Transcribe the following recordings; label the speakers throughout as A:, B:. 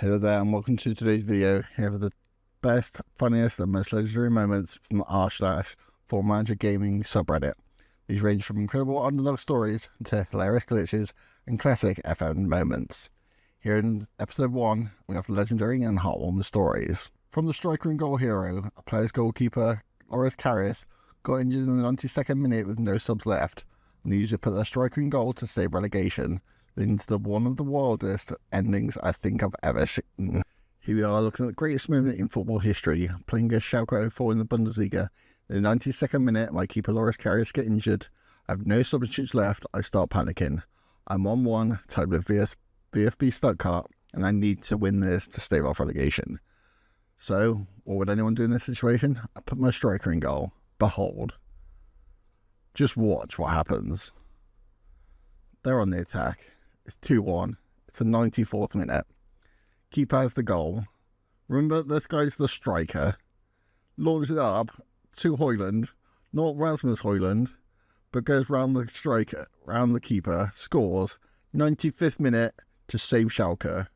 A: Hello there and welcome to today's video. Here are the best, funniest and most legendary moments from the r/FootballManagerGaming subreddit. These range from incredible underdog stories to hilarious glitches and classic FM moments. Here in episode 1, we have the legendary and heartwarming stories. From the striker and goal hero, a player's goalkeeper, Loris Karius, got injured in the 92nd minute with no subs left, and the user put their striker in goal to save relegation, leading to one of the wildest endings I think I've ever seen. Here we are looking at the greatest moment in football history, playing against Schalke 04 in the Bundesliga. In the 92nd minute, my keeper Loris Karius get injured. I have no substitutes left. I start panicking. I'm 1-1, tied with VfB Stuttgart, and I need to win this to stave off relegation. So, what would anyone do in this situation? I put my striker in goal. Behold. Just watch what happens. They're on the attack. It's 2-1. It's the 94th minute. Keeper has the goal. Remember, this guy's the striker. Launches it up to Højlund. Not Rasmus Højlund, but goes round the striker, round the keeper, scores. 95th minute to save Schalke.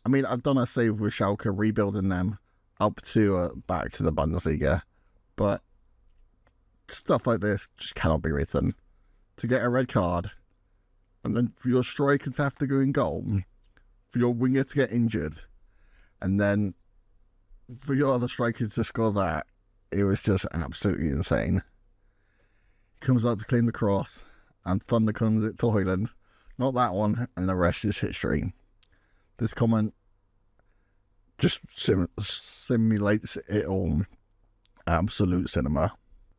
A: I mean, I've done a save with Schalke, rebuilding them up to back to the Bundesliga. But stuff like this just cannot be written. To get a red card, and then for your striker to have to go in goal, for your winger to get injured, and then for your other striker to score that, it was just absolutely insane. He comes out to claim the cross, and Thunder comes it to Højlund. Not that one, and the rest is history. This comment just simulates it all. Absolute cinema.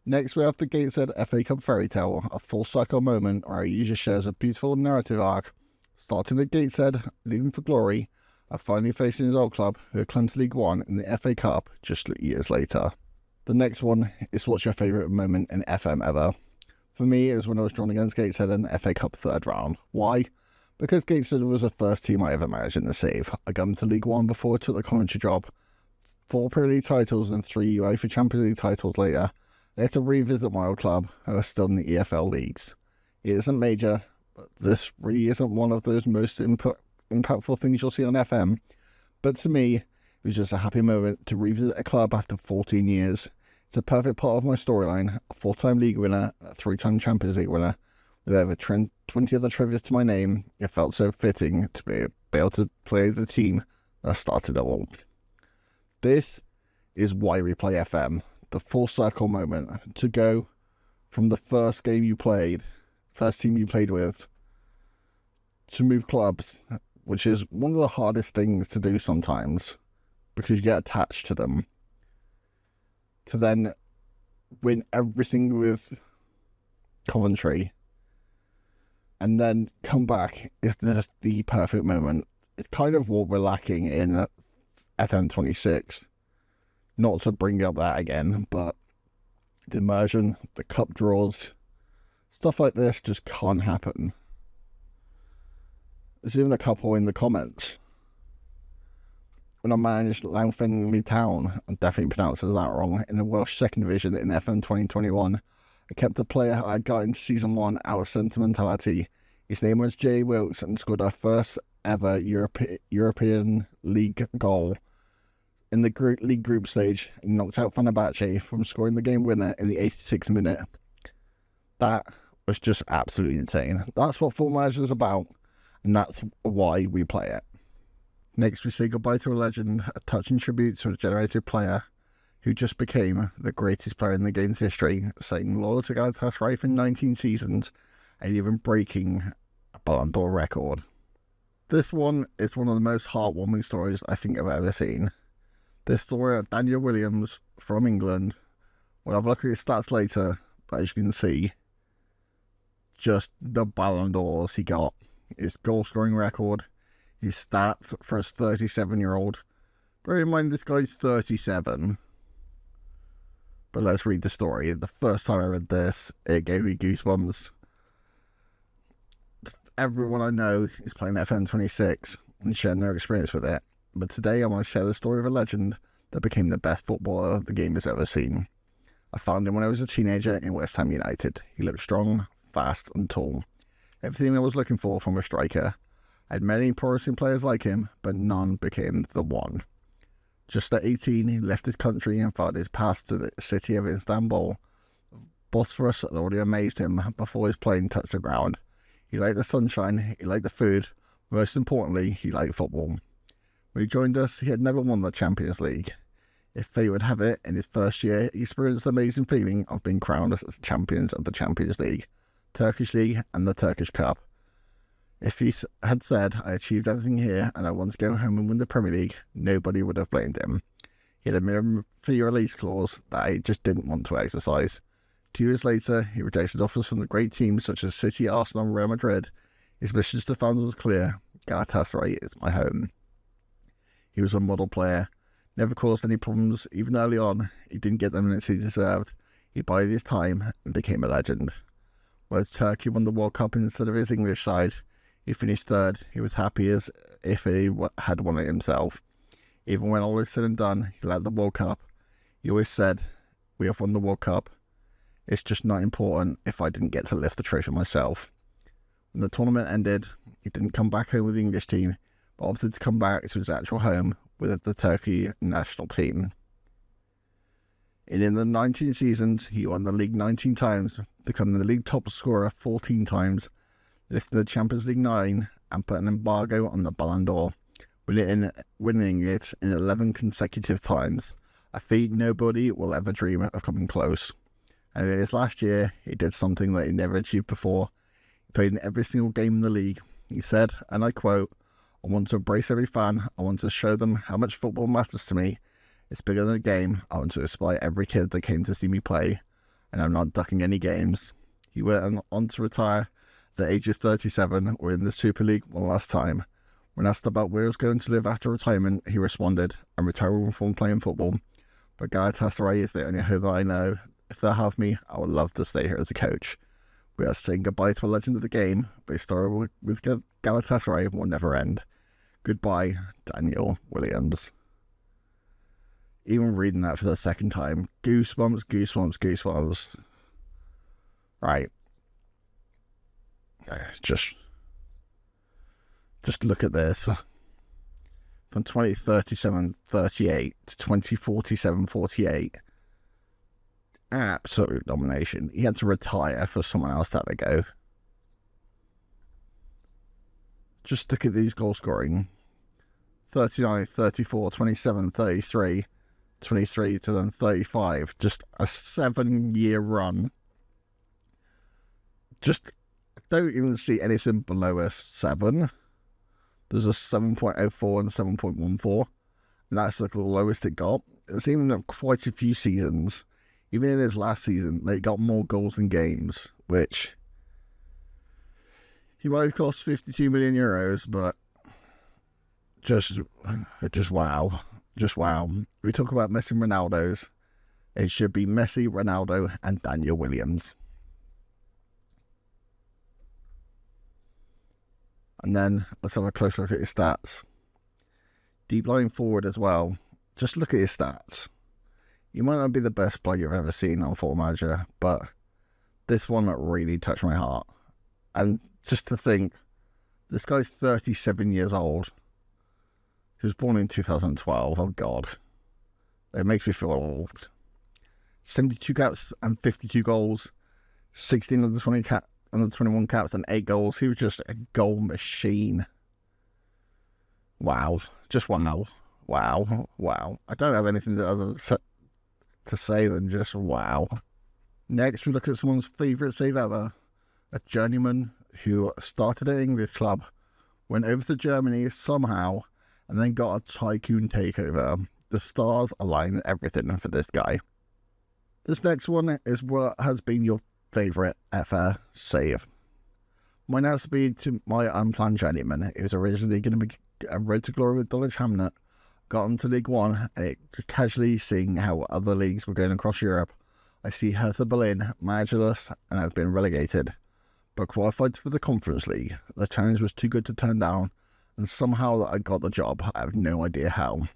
A: Next, we have the Gateshead FA Cup fairy tale, a full cycle moment where a user shares a beautiful narrative arc, starting at Gateshead, leaving for glory, and finally facing his old club, who had clung to League One in the FA Cup just years later. The next one is what's your favourite moment in FM ever? For me, it was when I was drawn against Gateshead in the FA Cup third round. Why? Because Gateshead was the first team I ever managed in the save. I got into League One before I took the commentary job. 4 Premier League titles and 3 UEFA Champions League titles later, I had to revisit my old club, who are still in the EFL leagues. It isn't major, but this really isn't one of those most impactful things you'll see on FM. But to me, it was just a happy moment to revisit a club after 14 years. It's a perfect part of my storyline, a 4-time league winner, a 3-time Champions League winner, with over 20 other trivias to my name. It felt so fitting to be able to play the team that started it all. This is why we play FM. The full circle moment, to go from the first team you played with, to move clubs, which is one of the hardest things to do sometimes, because you get attached to them, to then win everything with Coventry, and then come back is just the perfect moment. It's kind of what we're lacking in FM 26. Not to bring up that again, but the immersion, the cup draws, stuff like this just can't happen. There's even a couple in the comments. When I managed Langfenley Town, I definitely pronounced that wrong, in the Welsh Second Division in FM 2021, I kept a player I got into Season 1 out of sentimentality. His name was Jay Wilkes and scored our first ever European League goal. In the league group stage, he knocked out Fenerbahce from scoring the game winner in the 86th minute. That was just absolutely insane. That's what Football Manager is about, and that's why we play it. Next, we say goodbye to a legend, a touching tribute to a generated player who just became the greatest player in the game's history, staying loyal to Galatasaray for 19 seasons and even breaking a Ballon d'Or record. This one is one of the most heartwarming stories I think I've ever seen. This story of Daniel Williams from England. We'll have a look at his stats later, but as you can see, just the Ballon d'Ors he got, his goal scoring record, his stats for a 37-year-old. Bear in mind, this guy's 37. But let's read the story. The first time I read this, it gave me goosebumps. Everyone I know is playing FM 26 and sharing their experience with it. But today I want to share the story of a legend that became the best footballer the game has ever seen. I found him when I was a teenager in West Ham United. He looked strong, fast and tall. Everything I was looking for from a striker. Had many promising players like him, but none became the one. Just at 18, he left his country and found his path to the city of Istanbul. Bosphorus had already amazed him before his plane touched the ground. He liked the sunshine, he liked the food, most importantly, he liked football. When he joined us, he had never won the Champions League. If fate would have it, in his first year, he experienced the amazing feeling of being crowned as champions of the Champions League, Turkish League and the Turkish Cup. If he had said, I achieved everything here and I want to go home and win the Premier League, nobody would have blamed him. He had a minimum fee release clause that he just didn't want to exercise. 2 years later, he rejected offers from the great teams such as City, Arsenal and Real Madrid. His mission to fans was clear: Galatasaray is my home. He was a model player, never caused any problems. Even early on, he didn't get the minutes he deserved. He bided his time and became a legend. Whereas Turkey won the World Cup instead of his English side, he finished third. He was happy as if he had won it himself. Even when all is said and done, he led the World Cup. He always said, we have won the World Cup. It's just not important if I didn't get to lift the trophy myself. When the tournament ended, he didn't come back home with the English team, but opted to come back to his actual home with the Turkey national team. In the 19 seasons, he won the league 19 times, becoming the league top scorer 14 times, lifting the Champions League 9 and put an embargo on the Ballon d'Or, winning it in 11 consecutive times, a feat nobody will ever dream of coming close. And in his last year, he did something that he never achieved before. He played in every single game in the league. He said, and I quote, I want to embrace every fan. I want to show them how much football matters to me. It's bigger than a game. I want to inspire every kid that came to see me play, and I'm not ducking any games. He went on to retire at the age of 37, or in the Super League one last time. When asked about where he was going to live after retirement, he responded, I'm retiring from playing football, but Galatasaray is the only home that I know. If they'll have me, I would love to stay here as a coach. We are saying goodbye to a legend of the game, but his story with Galatasaray will never end. Goodbye, Daniel Williams. Even reading that for the second time, goosebumps, goosebumps, goosebumps. Right. Just look at this. From 2037-38 to 2047-48. Absolute domination. He had to retire for someone else to have a go. Just look at these goal scoring. 39, 34, 27, 33, 23 to then 35. Just a 7-year run. Just don't even see anything below a 7. There's a 7.04 and 7.14. And that's the lowest it got. It's even up quite a few seasons. Even in his last season, they got more goals than games, which he might have cost 52 million euros, but just wow. Just wow. We talk about Messi and Ronaldo's. It should be Messi, Ronaldo, and Daniel Williams. And then let's have a closer look at his stats. Deep line forward as well. Just look at his stats. You might not be the best player you've ever seen on Football Manager, but this one really touched my heart. And just to think, this guy's 37 years old. He was born in 2012. Oh, God. It makes me feel old. 72 caps and 52 goals. 16 of the 21 caps and 8 goals. He was just a goal machine. Wow. Just wow. Wow. Wow. I don't have anything to say than just wow. Next, we look at someone's favourite save ever. A journeyman who started at an English club, went over to Germany somehow, and then got a tycoon takeover. The stars aligned everything for this guy. This next one is what has been your favourite ever save. Mine has to be to my unplanned journeyman. It was originally going to be a road to glory with Dulwich Hamlet. Got into League One, and it casually seeing how other leagues were going across Europe. I see Hertha Berlin, managerless, and I've been relegated. But qualified for the Conference League. The challenge was too good to turn down, and somehow I got the job. I have no idea how.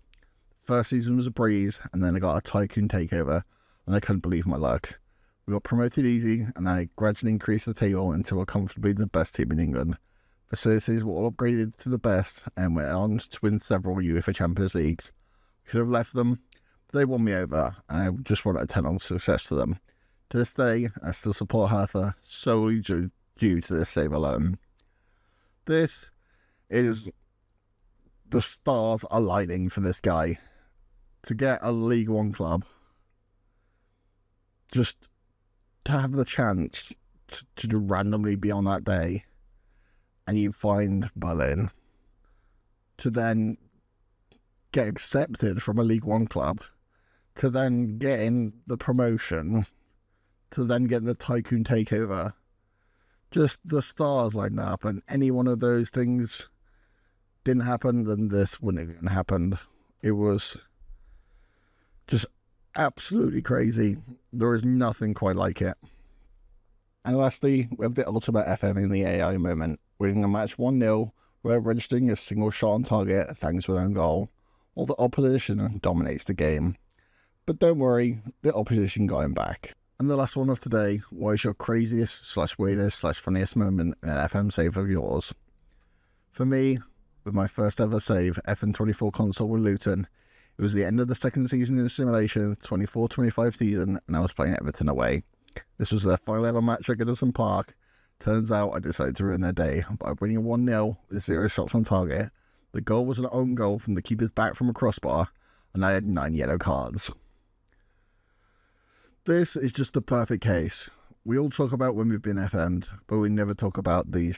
A: First season was a breeze, and then I got a tycoon takeover, and I couldn't believe my luck. We got promoted easy, and I gradually increased the table until we're comfortably the best team in England. Facilities were all upgraded to the best and went on to win several UEFA Champions Leagues. Could have left them, but they won me over, and I just want a 10 on success to them. To this day, I still support Hertha solely due to this save alone. This is the stars aligning for this guy. To get a League One club, just to have the chance to randomly be on that day, and you find Berlin, to then get accepted from a League One club, to then getting the promotion, to then getting the Tycoon takeover. Just the stars lined up, and any one of those things didn't happen, then this wouldn't have happened. It was just absolutely crazy. There is nothing quite like it. And lastly, we have the ultimate FM in the AI moment, winning a match 1-0, where registering a single shot on target thanks to an own goal, while the opposition dominates the game. But don't worry, the opposition got him back. And the last one of today, what is your craziest / weirdest / funniest moment in an FM save of yours? For me, with my first ever save, FN24 console with Luton, it was the end of the second season in the simulation, 24-25 season, and I was playing Everton away. This was their final ever match at Goodison Park. Turns out I decided to ruin their day by winning 1-0 with 0 shots on target. The goal was an own goal from the keeper's back from a crossbar, and I had 9 yellow cards. This is just the perfect case. We all talk about when we've been FM'd, but we never talk about the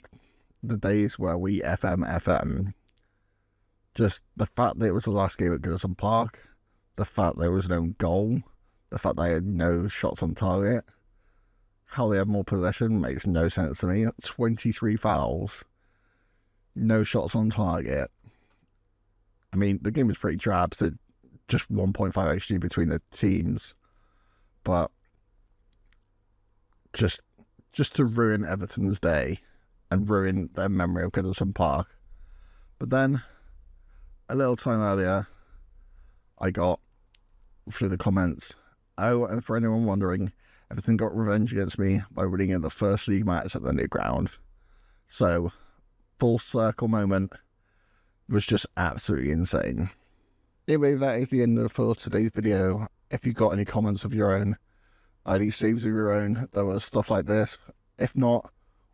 A: days where we FM. Just the fact that it was the last game at Goodison Park, the fact there was no goal, the fact they had no shots on target, how they had more possession makes no sense to me. 23 fouls, no shots on target. I mean, the game was pretty drab, so just 1.5 XG between the teams. But just to ruin Everton's day and ruin their memory of Goodison Park. But then, a little time earlier, I got through the comments, oh, and for anyone wondering, Everton got revenge against me by winning in the first league match at the new ground. So, full circle moment was just absolutely insane. Anyway, that is the end for today's video. If you've got any comments of your own, any saves of your own, there was stuff like this. If not,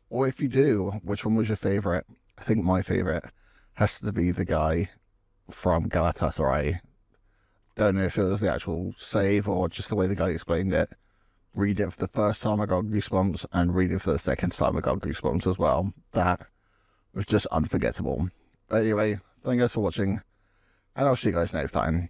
A: or if you do, which one was your favourite? I think my favourite has to be the guy from Galatasaray. Don't know if it was the actual save or just the way the guy explained it. Read it for the first time, I got goosebumps, and read it for the second time, I got goosebumps as well. That was just unforgettable. But anyway, thank you guys for watching, and I'll see you guys next time.